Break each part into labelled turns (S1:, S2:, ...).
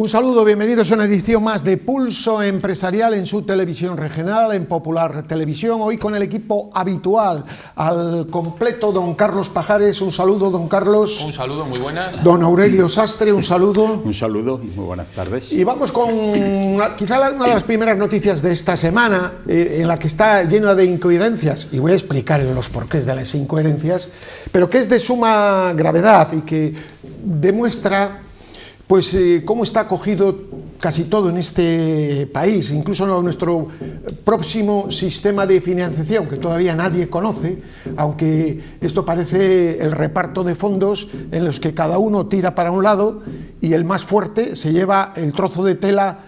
S1: Un saludo, bienvenidos a una edición más de Pulso Empresarial en su televisión regional, en Popular Televisión. Hoy con el equipo habitual, al completo, don Carlos Pajares. Un saludo, don Carlos.
S2: Un saludo, muy buenas.
S1: Don Aurelio Sastre, un saludo.
S3: Un saludo y muy buenas tardes.
S1: Y vamos con quizá una de las primeras noticias de esta semana, en la que está llena de incoherencias, y voy a explicar los porqués de las incoherencias, pero que es de suma gravedad y que demuestra pues cómo está acogido casi todo en este país, incluso nuestro próximo sistema de financiación, que todavía nadie conoce, aunque esto parece el reparto de fondos en los que cada uno tira para un lado y el más fuerte se lleva el trozo de tela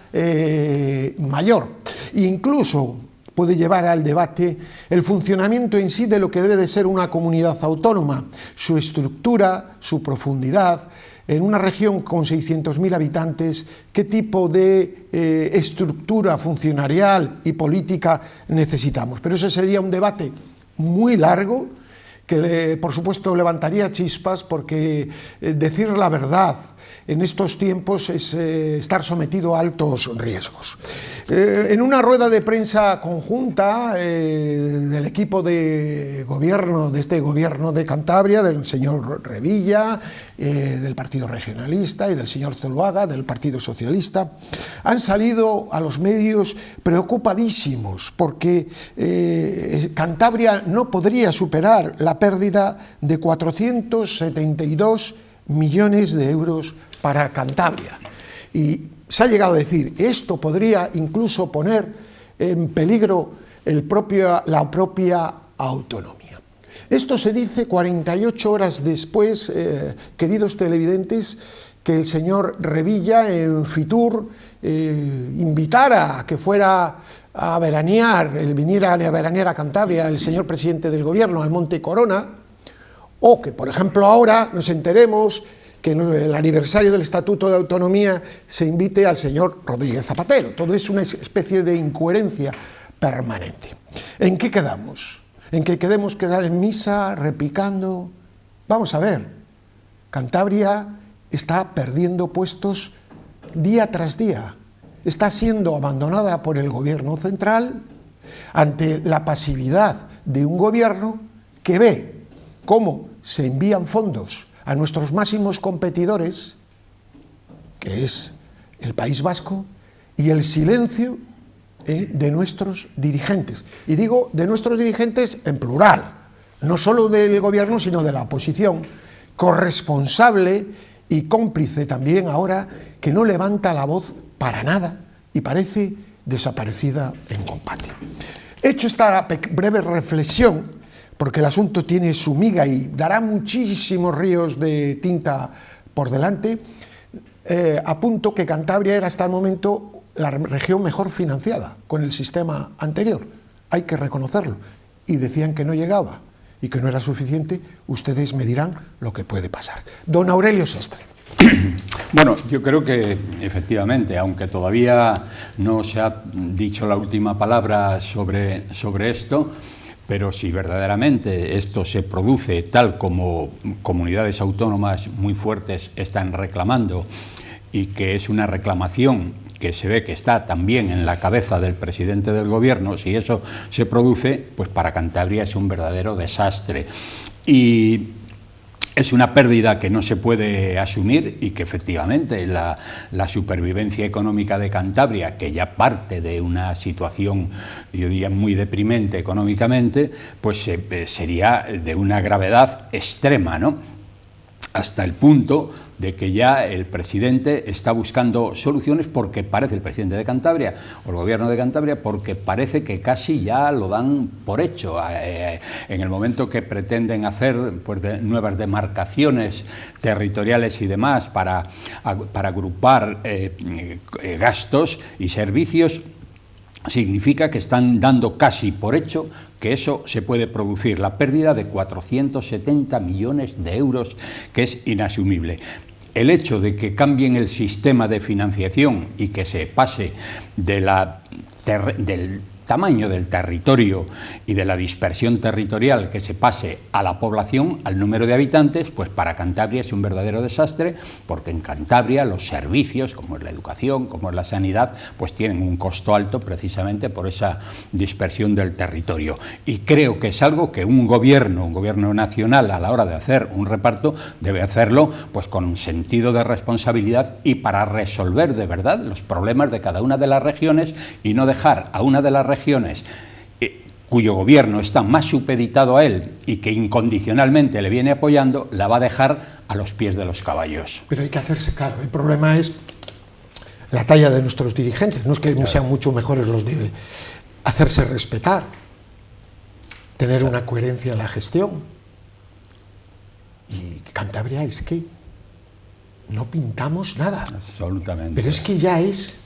S1: mayor. E incluso puede llevar al debate el funcionamiento en sí de lo que debe de ser una comunidad autónoma, su estructura, su profundidad. En una región con 600.000 habitantes, ¿qué tipo de estructura funcionarial y política necesitamos? Pero ese sería un debate muy largo, que por supuesto levantaría chispas, porque decir la verdad en estos tiempos es estar sometido a altos riesgos. En una rueda de prensa conjunta del equipo de gobierno, de este gobierno de Cantabria, del señor Revilla, del Partido Regionalista, y del señor Zuluaga, del Partido Socialista, han salido a los medios preocupadísimos porque Cantabria no podría superar la pérdida de 472 millones de euros para Cantabria. Y se ha llegado a decir, esto podría incluso poner en peligro la propia autonomía. Esto se dice 48 horas después, queridos televidentes, que el señor Revilla en Fitur invitara a que fuera a veranear, viniera a veranear a Cantabria el señor presidente del gobierno, al Monte Corona, o que, por ejemplo, ahora nos enteremos que en el aniversario del Estatuto de Autonomía se invite al señor Rodríguez Zapatero. Todo es una especie de incoherencia permanente. ¿En qué quedamos? ¿En qué quedemos quedar en misa, repicando? Vamos a ver, Cantabria está perdiendo puestos día tras día. Está siendo abandonada por el gobierno central ante la pasividad de un gobierno que ve cómo se envían fondos a nuestros máximos competidores, que es el País Vasco, y el silencio de nuestros dirigentes. Y digo de nuestros dirigentes en plural, no solo del gobierno, sino de la oposición, corresponsable y cómplice también ahora, que no levanta la voz para nada y parece desaparecida en combate. Hecho esta breve reflexión, porque el asunto tiene su miga y dará muchísimos ríos de tinta por delante, apunto que Cantabria era hasta el momento la región mejor financiada con el sistema anterior. Hay que reconocerlo. Y decían que no llegaba y que no era suficiente. Ustedes me dirán lo que puede pasar. Don Aurelio Sastre.
S3: Bueno, yo creo que efectivamente, aunque todavía no se ha dicho la última palabra sobre esto, pero si verdaderamente esto se produce tal como comunidades autónomas muy fuertes están reclamando, y que es una reclamación que se ve que está también en la cabeza del presidente del gobierno, si eso se produce, pues para Cantabria es un verdadero desastre. Y es una pérdida que no se puede asumir y que efectivamente la supervivencia económica de Cantabria, que ya parte de una situación, yo diría, muy deprimente económicamente, pues sería de una gravedad extrema, ¿no? Hasta el punto de que ya el presidente está buscando soluciones, porque parece, el presidente de Cantabria o el gobierno de Cantabria, porque parece que casi ya lo dan por hecho. En el momento que pretenden hacer pues, nuevas demarcaciones territoriales y demás para agrupar gastos y servicios, significa que están dando casi por hecho que eso se puede producir, la pérdida de 470 millones de euros, que es inasumible. El hecho de que cambien el sistema de financiación y que se pase del tamaño del territorio y de la dispersión territorial que se pase a la población, al número de habitantes, pues para Cantabria es un verdadero desastre, porque en Cantabria los servicios, como es la educación, como es la sanidad, pues tienen un costo alto precisamente por esa dispersión del territorio. Y creo que es algo que un gobierno nacional, a la hora de hacer un reparto, debe hacerlo pues con un sentido de responsabilidad y para resolver de verdad los problemas de cada una de las regiones y no dejar a una de las regiones cuyo gobierno está más supeditado a él y que incondicionalmente le viene apoyando, la va a dejar a los pies de los caballos.
S1: Pero hay que hacerse cargo. El problema es la talla de nuestros dirigentes. No es que sean mucho mejores los de hacerse respetar, tener una coherencia en la gestión. Y Cantabria es que no pintamos nada.
S3: Absolutamente.
S1: Pero es que ya es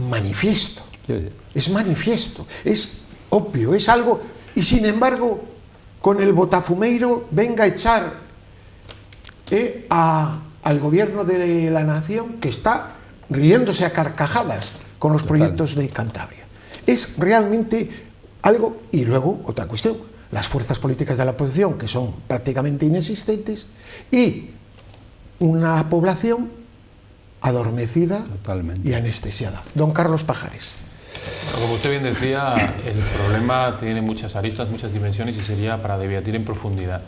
S1: manifiesto.
S3: Sí.
S1: Es manifiesto. Es obvio, es algo. Y sin embargo, con el botafumeiro venga a echar al gobierno de la nación, que está riéndose a carcajadas con los proyectos de Cantabria. Es realmente algo. Y luego, otra cuestión, las fuerzas políticas de la oposición, que son prácticamente inexistentes, y una población adormecida
S3: totalmente
S1: y anestesiada. Don Carlos Pajares.
S2: Como usted bien decía, el problema tiene muchas aristas, muchas dimensiones y sería para debatir en profundidad,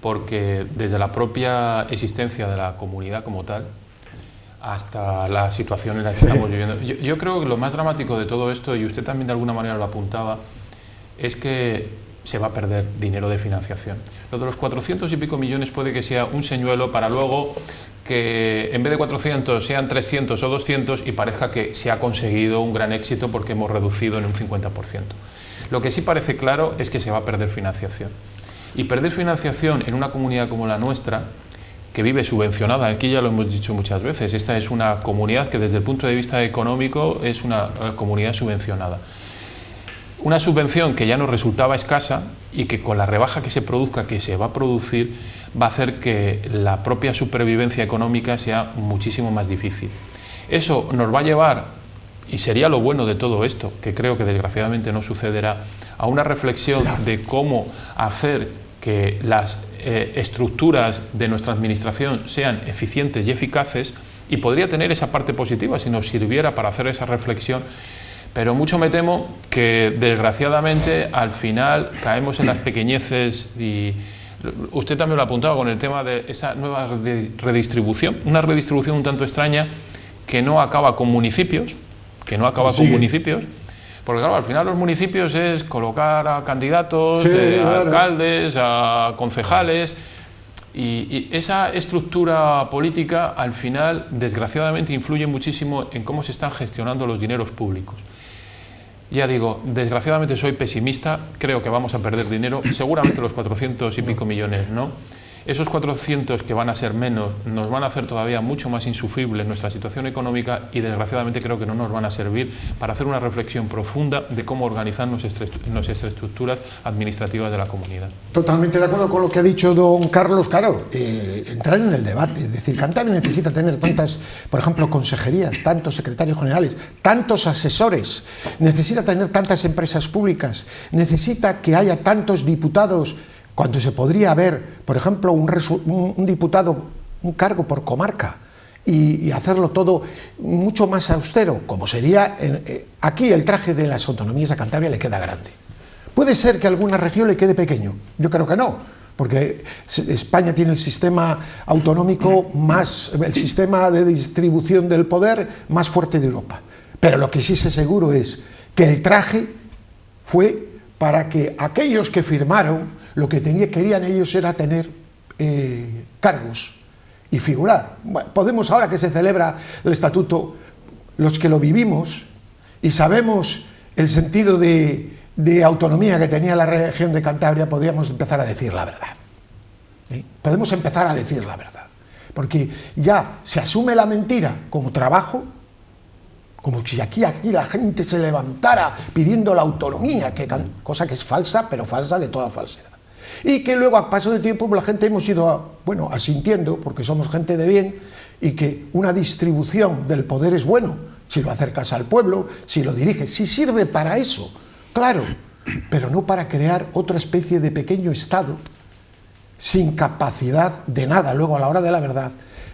S2: porque desde la propia existencia de la comunidad como tal hasta la situación en la que estamos viviendo. Yo creo que lo más dramático de todo esto, y usted también de alguna manera lo apuntaba, es que se va a perder dinero de financiación. Lo de los 400 y pico millones puede que sea un señuelo para luego que en vez de 400 sean 300 o 200 y parezca que se ha conseguido un gran éxito porque hemos reducido en un 50%. Lo que sí parece claro es que se va a perder financiación. Y perder financiación en una comunidad como la nuestra, que vive subvencionada, aquí ya lo hemos dicho muchas veces, esta es una comunidad que desde el punto de vista económico es una comunidad subvencionada. Una subvención que ya nos resultaba escasa y que con la rebaja que se produzca, que se va a producir, va a hacer que la propia supervivencia económica sea muchísimo más difícil. Eso nos va a llevar, y sería lo bueno de todo esto, que creo que desgraciadamente no sucederá, a una reflexión de cómo hacer que las estructuras de nuestra administración sean eficientes y eficaces, y podría tener esa parte positiva si nos sirviera para hacer esa reflexión. Pero mucho me temo que desgraciadamente al final caemos en las pequeñeces y usted también lo ha apuntado con el tema de esa nueva redistribución, una redistribución un tanto extraña que no acaba con municipios, porque claro, al final los municipios es colocar a candidatos, a alcaldes, a concejales, y esa estructura política al final desgraciadamente influye muchísimo en cómo se están gestionando los dineros públicos. Ya digo, desgraciadamente soy pesimista, creo que vamos a perder dinero, seguramente los 400 y pico millones, ¿no? Esos 400 que van a ser menos nos van a hacer todavía mucho más insufrible nuestra situación económica y desgraciadamente creo que no nos van a servir para hacer una reflexión profunda de cómo organizar nuestras estructuras administrativas de la comunidad.
S1: Totalmente de acuerdo con lo que ha dicho don Carlos. Claro, entrar en el debate, es decir, Cantabria necesita tener tantas, por ejemplo, consejerías, tantos secretarios generales, tantos asesores, necesita tener tantas empresas públicas, necesita que haya tantos diputados, cuando se podría haber, por ejemplo, un diputado, un cargo por comarca, y hacerlo todo mucho más austero, como sería aquí el traje de las autonomías a Cantabria le queda grande. Puede ser que a alguna región le quede pequeño, yo creo que no, porque España tiene el sistema autonómico el sistema de distribución del poder más fuerte de Europa. Pero lo que sí sé seguro es que el traje fue para que aquellos que firmaron, lo que querían ellos era tener cargos y figurar. Bueno, Podemos, ahora que se celebra el estatuto, los que lo vivimos y sabemos el sentido de autonomía que tenía la región de Cantabria, podríamos empezar a decir la verdad. Podemos empezar a decir la verdad, porque ya se asume la mentira como trabajo, como si aquí la gente se levantara pidiendo la autonomía, cosa que es falsa, pero falsa de toda falsedad. Y que luego, a paso de tiempo, la gente hemos ido asintiendo, porque somos gente de bien, y que una distribución del poder es bueno, si lo acercas al pueblo, si lo diriges, si sirve para eso, claro, pero no para crear otra especie de pequeño Estado sin capacidad de nada luego a la hora de la verdad,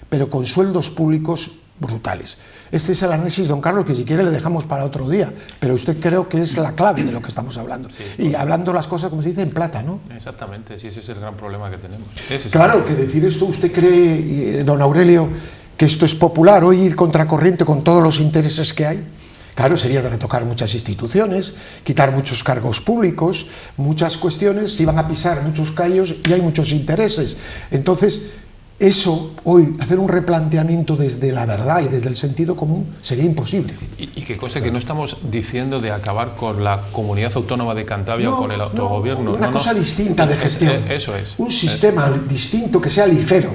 S1: pero con sueldos públicos brutales. Este es el análisis, don Carlos, que si quiere le dejamos para otro día, pero usted creo que es la clave de lo que estamos hablando. Sí, y hablando las cosas, como se dice, en plata, ¿no?
S2: Exactamente, sí, ese es el gran problema que tenemos.
S1: Claro, que decir esto, ¿usted cree, don Aurelio, que esto es popular, hoy ir contracorriente con todos los intereses que hay? Claro, sería de retocar muchas instituciones, quitar muchos cargos públicos, muchas cuestiones, se iban a pisar muchos callos y hay muchos intereses. Entonces, eso, hoy, hacer un replanteamiento desde la verdad y desde el sentido común sería imposible.
S2: Y que cosa que no estamos diciendo de acabar con la comunidad autónoma de Cantabria o con el autogobierno.
S1: Una cosa distinta de gestión.
S2: Eso es.
S1: Un sistema distinto que sea ligero,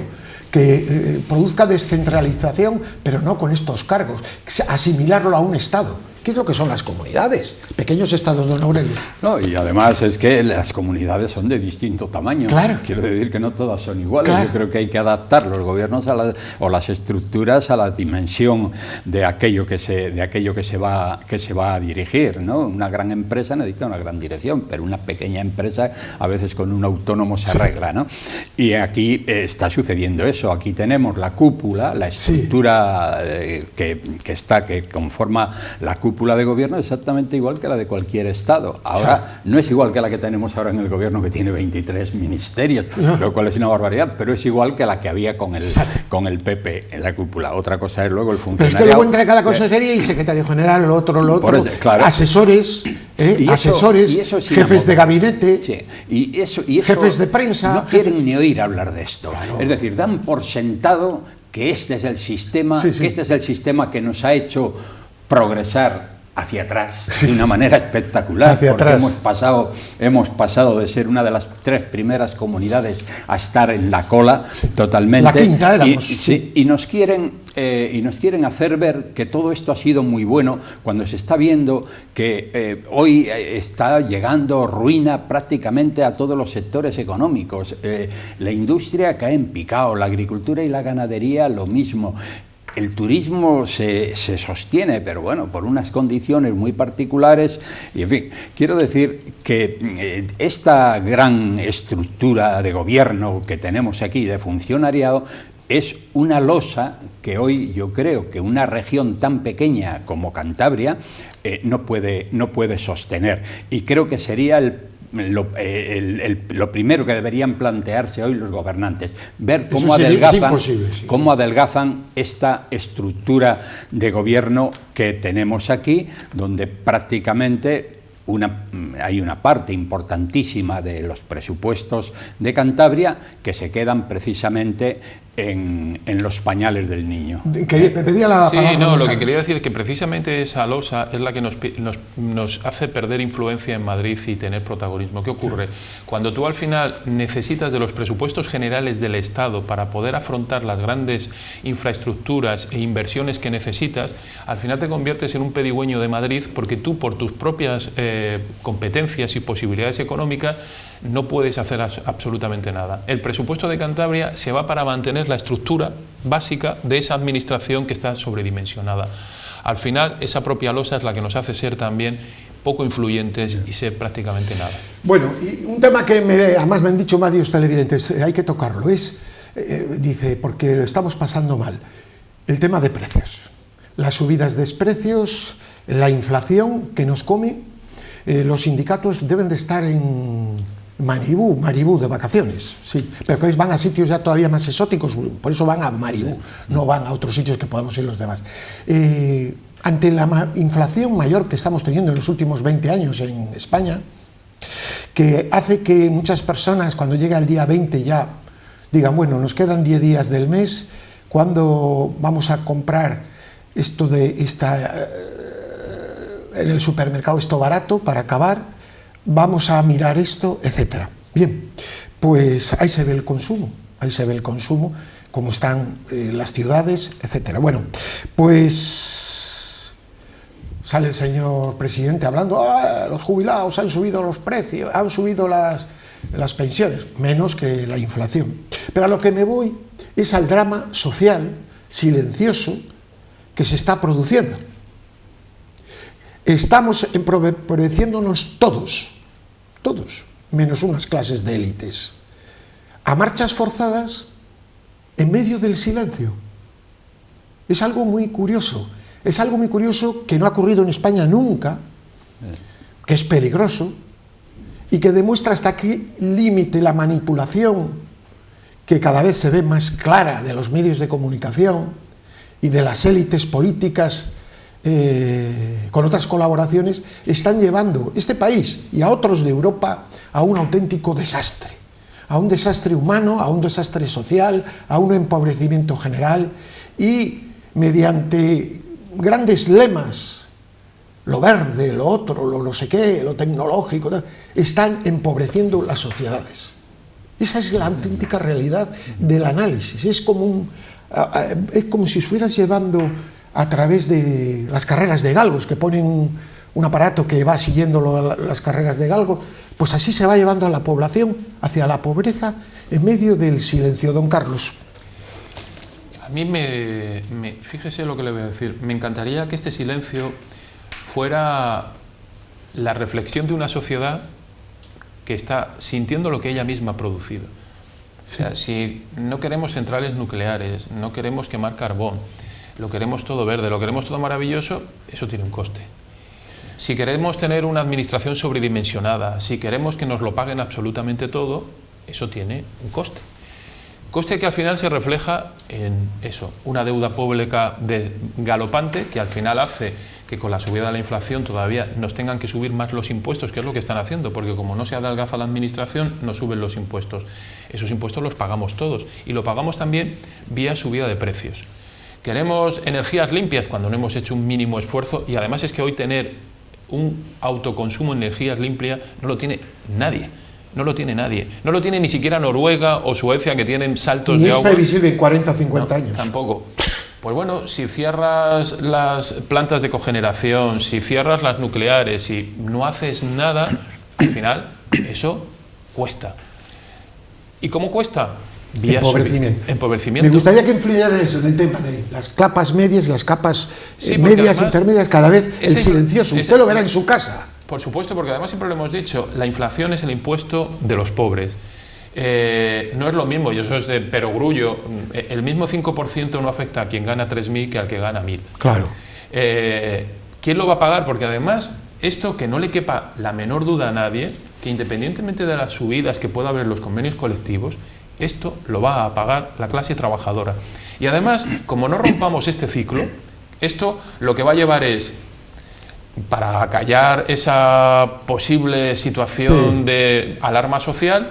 S1: que produzca descentralización, pero no con estos cargos, asimilarlo a un Estado. ¿Qué es lo que son las comunidades? Pequeños estados, don Aurelio.
S3: No, y además es que las comunidades son de distinto tamaño.
S1: Claro.
S3: Quiero decir que no todas son iguales.
S1: Claro.
S3: Yo creo que hay que adaptar los gobiernos o las estructuras a la dimensión de aquello que se va a dirigir, ¿no? Una gran empresa necesita una gran dirección, pero una pequeña empresa a veces con un autónomo se arregla, ¿no? Y aquí está sucediendo eso. Aquí tenemos la cúpula, la estructura que conforma la cúpula de gobierno exactamente igual que la de cualquier Estado. Ahora, no es igual que la que tenemos ahora en el gobierno, que tiene 23 ministerios, lo cual es una barbaridad, pero es igual que la que había con el PP en la cúpula. Otra cosa es luego el funcionariado.
S1: Pero es que luego entra cada consejería y secretario general, lo otro, eso, claro. Asesores, jefes de gabinete,
S3: y eso,
S1: jefes de prensa.
S3: No quieren ni oír hablar de esto. Claro. Es decir, dan por sentado que este es el sistema, que este es el sistema que nos ha hecho progresar hacia atrás de una manera espectacular, porque hemos pasado de ser una de las 3 primeras comunidades a estar en la cola totalmente.
S1: La quinta éramos.
S3: Y nos quieren hacer ver que todo esto ha sido muy bueno cuando se está viendo que hoy está llegando ruina prácticamente a todos los sectores económicos. La industria cae en picado, la agricultura y la ganadería lo mismo. El turismo se sostiene, pero bueno, por unas condiciones muy particulares. Y en fin, quiero decir que esta gran estructura de gobierno que tenemos aquí, de funcionariado, es una losa que hoy yo creo que una región tan pequeña como Cantabria no puede sostener. Y creo que sería lo primero que deberían plantearse hoy los gobernantes, ver cómo adelgazan esta estructura de gobierno que tenemos aquí, donde prácticamente hay una parte importantísima de los presupuestos de Cantabria que se quedan precisamente en los pañales del niño.
S1: Pedía la palabra.
S2: Lo que quería decir es que precisamente esa losa es la que nos hace perder influencia en Madrid y tener protagonismo. ¿Qué ocurre? Cuando tú al final necesitas de los presupuestos generales del Estado para poder afrontar las grandes infraestructuras e inversiones que necesitas, al final te conviertes en un pedigüeño de Madrid, porque tú, por tus propias competencias y posibilidades económicas, no puedes hacer absolutamente nada. El presupuesto de Cantabria se va para mantener la estructura básica de esa administración que está sobredimensionada. Al final, esa propia losa es la que nos hace ser también poco influyentes y ser prácticamente nada.
S1: Bueno, y un tema que además me han dicho varios televidentes, hay que tocarlo, dice, porque lo estamos pasando mal, el tema de precios. Las subidas de precios, la inflación que nos come, los sindicatos deben de estar en Maribú de vacaciones, sí, pero que van a sitios ya todavía más exóticos, por eso van a Maribú, no van a otros sitios que podamos ir los demás. Ante la inflación mayor que estamos teniendo en los últimos 20 años en España, que hace que muchas personas cuando llega el día 20 ya digan, bueno, nos quedan 10 días del mes, ¿cuándo vamos a comprar esto en el supermercado, esto barato para acabar? Vamos a mirar esto, etcétera. Bien, pues ahí se ve el consumo, cómo están las ciudades, etcétera. Bueno, pues sale el señor presidente hablando, los jubilados han subido los precios, han subido las pensiones, menos que la inflación. Pero a lo que me voy es al drama social silencioso que se está produciendo. estamos empobreciéndonos todos, menos unas clases de élites, a marchas forzadas en medio del silencio. Es algo muy curioso, que no ha ocurrido en España nunca, que es peligroso y que demuestra hasta qué límite la manipulación, que cada vez se ve más clara, de los medios de comunicación y de las élites políticas con otras colaboraciones, están llevando este país y a otros de Europa a un auténtico desastre, a un desastre humano, a un desastre social, a un empobrecimiento general, y mediante grandes lemas, lo verde, lo otro, lo no sé qué, lo tecnológico, están empobreciendo las sociedades. Esa es la auténtica realidad del análisis. Es como si estuvieras llevando a través de las carreras de galgos, que ponen un aparato que va siguiendo las carreras de galgos, pues así se va llevando a la población hacia la pobreza en medio del silencio. Don Carlos.
S2: A mí fíjese lo que le voy a decir, me encantaría que este silencio fuera la reflexión de una sociedad que está sintiendo lo que ella misma ha producido. O sea, si no queremos centrales nucleares, no queremos quemar carbón, lo queremos todo verde, lo queremos todo maravilloso, eso tiene un coste. Si queremos tener una administración sobredimensionada, si queremos que nos lo paguen absolutamente todo, eso tiene un coste. Coste que al final se refleja en eso, una deuda pública galopante, que al final hace que con la subida de la inflación todavía nos tengan que subir más los impuestos, que es lo que están haciendo, porque como no se adelgaza la administración, no suben los impuestos. Esos impuestos los pagamos todos, y lo pagamos también vía subida de precios. Queremos energías limpias cuando no hemos hecho un mínimo esfuerzo, y además es que hoy tener un autoconsumo de energías limpias no lo tiene nadie. No lo tiene nadie. No lo tiene ni siquiera Noruega o Suecia, que tienen saltos de agua.
S1: Ni es previsible en 40 o 50 años.
S2: Tampoco. Pues bueno, si cierras las plantas de cogeneración, si cierras las nucleares, si no haces nada, al final eso cuesta. ¿Y cómo cuesta? Empobrecimiento.
S1: Me gustaría que influyeran eso, en el tema de las capas medias, las capas medias, intermedias, cada vez el silencioso. Usted lo verá en su casa.
S2: Por supuesto, porque además siempre lo hemos dicho, la inflación es el impuesto de los pobres. No es lo mismo, y eso es de perogrullo, el mismo 5% no afecta a quien gana 3.000 que al que gana 1.000.
S1: Claro.
S2: ¿Quién lo va a pagar? Porque además, esto que no le quepa la menor duda a nadie, que independientemente de las subidas que pueda haber en los convenios colectivos, esto lo va a pagar la clase trabajadora. Y además, como no rompamos este ciclo, esto lo que va a llevar es, para acallar esa posible situación de alarma social,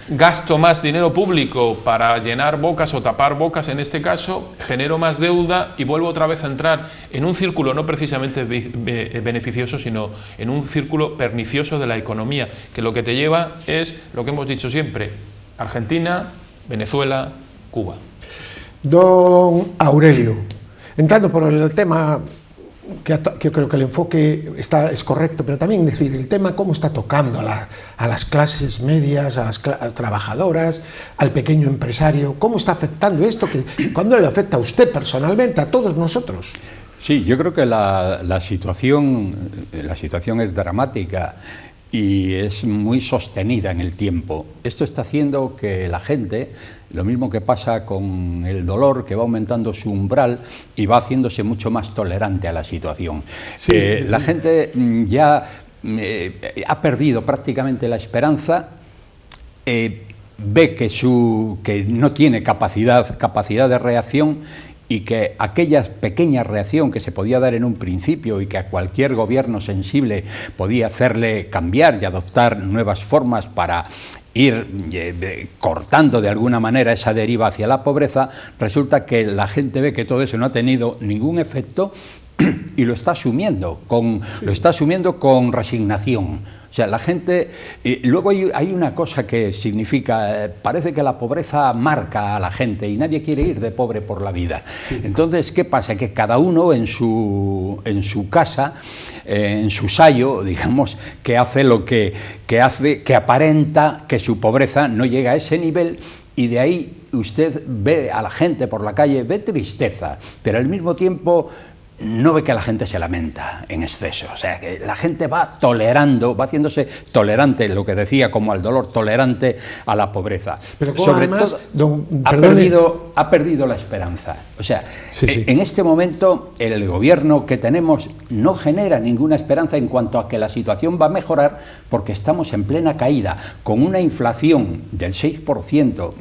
S2: gasto más dinero público para llenar bocas o tapar bocas, en este caso, genero más deuda y vuelvo otra vez a entrar en un círculo no precisamente beneficioso, sino en un círculo pernicioso de la economía, que lo que te lleva es lo que hemos dicho siempre: Argentina, Venezuela, Cuba.
S1: Don Aurelio, entrando por el tema, que yo creo que el enfoque es correcto, pero también decir el tema cómo está tocando a las clases medias, a las trabajadoras, al pequeño empresario, cómo está afectando esto, cuándo le afecta a usted personalmente, a todos nosotros.
S3: Sí, yo creo que la situación es dramática y es muy sostenida en el tiempo. Esto está haciendo que la gente, lo mismo que pasa con el dolor, que va aumentando su umbral y va haciéndose mucho más tolerante a la situación. Sí, la gente ya ha perdido prácticamente la esperanza, ve que no tiene capacidad de reacción, y que aquella pequeña reacción que se podía dar en un principio y que a cualquier gobierno sensible podía hacerle cambiar y adoptar nuevas formas para ir cortando de alguna manera esa deriva hacia la pobreza, resulta que la gente ve que todo eso no ha tenido ningún efecto y lo está asumiendo con resignación. O sea, la gente... luego hay una cosa que significa... parece que la pobreza marca a la gente y nadie quiere ir de pobre por la vida. Entonces, ¿qué pasa? Que cada uno en su casa, en su sayo, digamos, que hace lo que hace, que aparenta que su pobreza no llega a ese nivel, y de ahí usted ve a la gente por la calle, ve tristeza, pero al mismo tiempo no ve que la gente se lamenta en exceso, o sea, que la gente va tolerando, va haciéndose tolerante, lo que decía, como al dolor, tolerante a la pobreza.
S1: Pero
S3: sobre
S1: además,
S3: todo, ha perdido la esperanza. O sea, sí. En este momento el gobierno que tenemos no genera ninguna esperanza en cuanto a que la situación va a mejorar, porque estamos en plena caída, con una inflación del 6%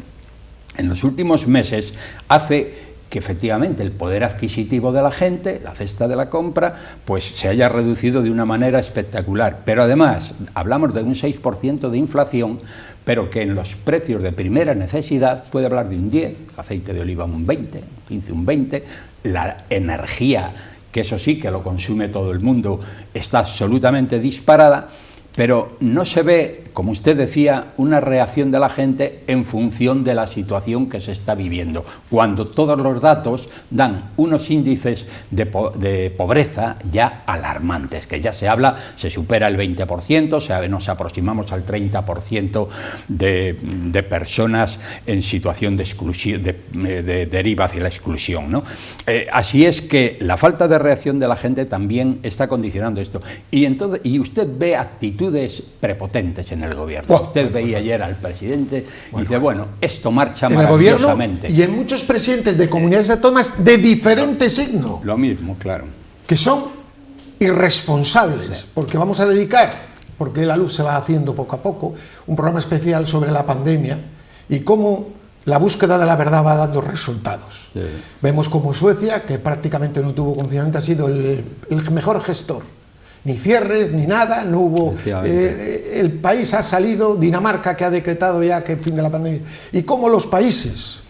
S3: en los últimos meses, hace que efectivamente el poder adquisitivo de la gente, la cesta de la compra, pues se haya reducido de una manera espectacular. Pero además, hablamos de un 6% de inflación, pero que en los precios de primera necesidad puede hablar de un 10, aceite de oliva un 20, 15, un 20, la energía, que eso sí que lo consume todo el mundo, está absolutamente disparada, pero no se ve, como usted decía, una reacción de la gente en función de la situación que se está viviendo, cuando todos los datos dan unos índices de pobreza ya alarmantes, que ya se supera el 20%, nos aproximamos al 30% de personas en situación de exclusión, deriva hacia la exclusión, ¿no? Así es que la falta de reacción de la gente también está condicionando esto. Y usted ve actitudes prepotentes en el gobierno. Usted veía ayer al presidente y dice, bueno, esto marcha maravillosamente.
S1: En el gobierno y en muchos presidentes de comunidades autónomas de diferente signo.
S3: Lo mismo, claro.
S1: Que son irresponsables, sí. Porque vamos a dedicar, porque la luz se va haciendo poco a poco, un programa especial sobre la pandemia y cómo la búsqueda de la verdad va dando resultados. Sí. Vemos como Suecia, que prácticamente no tuvo confinamiento, ha sido el mejor gestor. Ni cierres, ni nada, no hubo... el país ha salido, Dinamarca, que ha decretado ya que el fin de la pandemia. Y como los países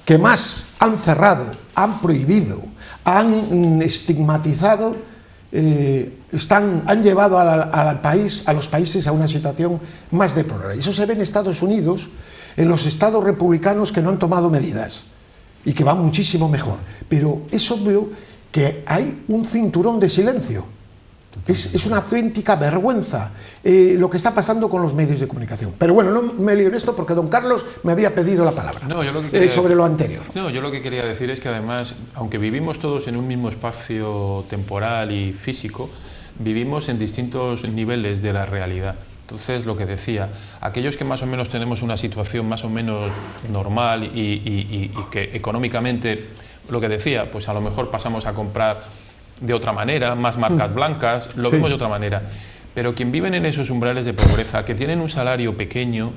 S1: que más han cerrado, han prohibido, han estigmatizado, han llevado a los países a una situación más deplorable. Eso se ve en Estados Unidos, en los estados republicanos que no han tomado medidas y que van muchísimo mejor. Pero es obvio que hay un cinturón de silencio. Es una auténtica vergüenza lo que está pasando con los medios de comunicación. Pero bueno, no me lío en esto porque don Carlos me había pedido la palabra sobre lo anterior.
S2: No, yo lo que quería decir es que además, aunque vivimos todos en un mismo espacio temporal y físico, vivimos en distintos niveles de la realidad. Entonces, lo que decía, aquellos que más o menos tenemos una situación más o menos normal y que económicamente, lo que decía, pues a lo mejor pasamos a comprar de otra manera, más marcas blancas, lo vemos de otra manera. Pero quien viven en esos umbrales de pobreza, que tienen un salario pequeño,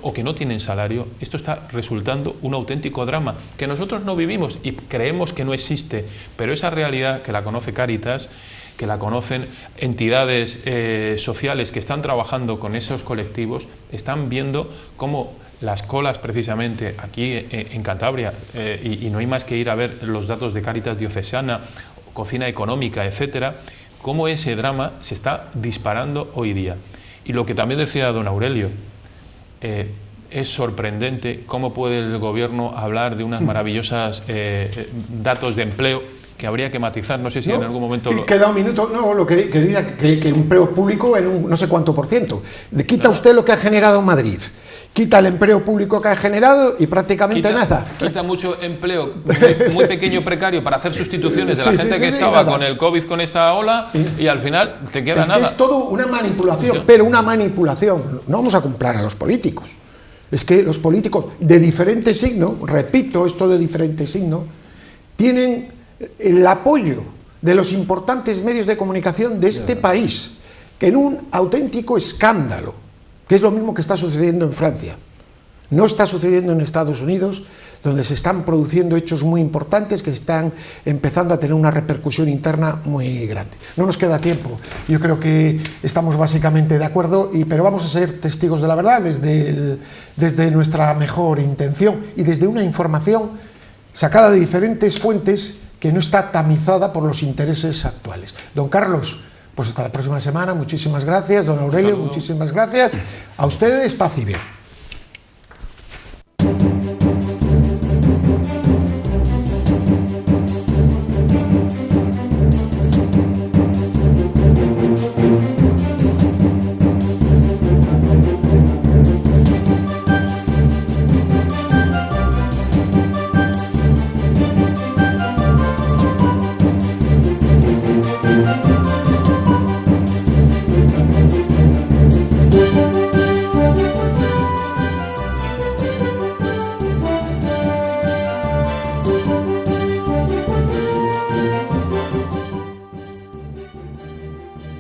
S2: o que no tienen salario, esto está resultando un auténtico drama, que nosotros no vivimos y creemos que no existe, pero esa realidad que la conoce Cáritas, que la conocen entidades sociales que están trabajando con esos colectivos, están viendo cómo las colas precisamente aquí en Cantabria, y no hay más que ir a ver los datos de Cáritas Diocesana, Cocina Económica, etcétera, cómo ese drama se está disparando hoy día. Y lo que también decía don Aurelio, es sorprendente cómo puede el gobierno hablar de unas maravillosas datos de empleo que habría que matizar, no sé si en algún momento...
S1: Queda un minuto, no, lo que diga que empleo público en un no sé cuánto por ciento. Quita usted lo que ha generado Madrid, quita el empleo público que ha generado y prácticamente nada.
S2: Quita mucho empleo muy pequeño, precario, para hacer sustituciones de la gente que estaba con el COVID, con esta ola, y al final te queda nada.
S1: Que es todo una manipulación, pero una manipulación. No vamos a comprar a los políticos. Es que los políticos de diferente signo, repito, esto de diferente signo, tienen el apoyo de los importantes medios de comunicación de este país, que en un auténtico escándalo, que es lo mismo que está sucediendo en Francia. No está sucediendo en Estados Unidos, donde se están produciendo hechos muy importantes que están empezando a tener una repercusión interna muy grande. No nos queda tiempo, yo creo que estamos básicamente de acuerdo, pero vamos a ser testigos de la verdad desde nuestra mejor intención y desde una información sacada de diferentes fuentes que no está tamizada por los intereses actuales. Don Carlos, pues hasta la próxima semana, muchísimas gracias. Don Aurelio, muchísimas gracias. A ustedes, paz y bien.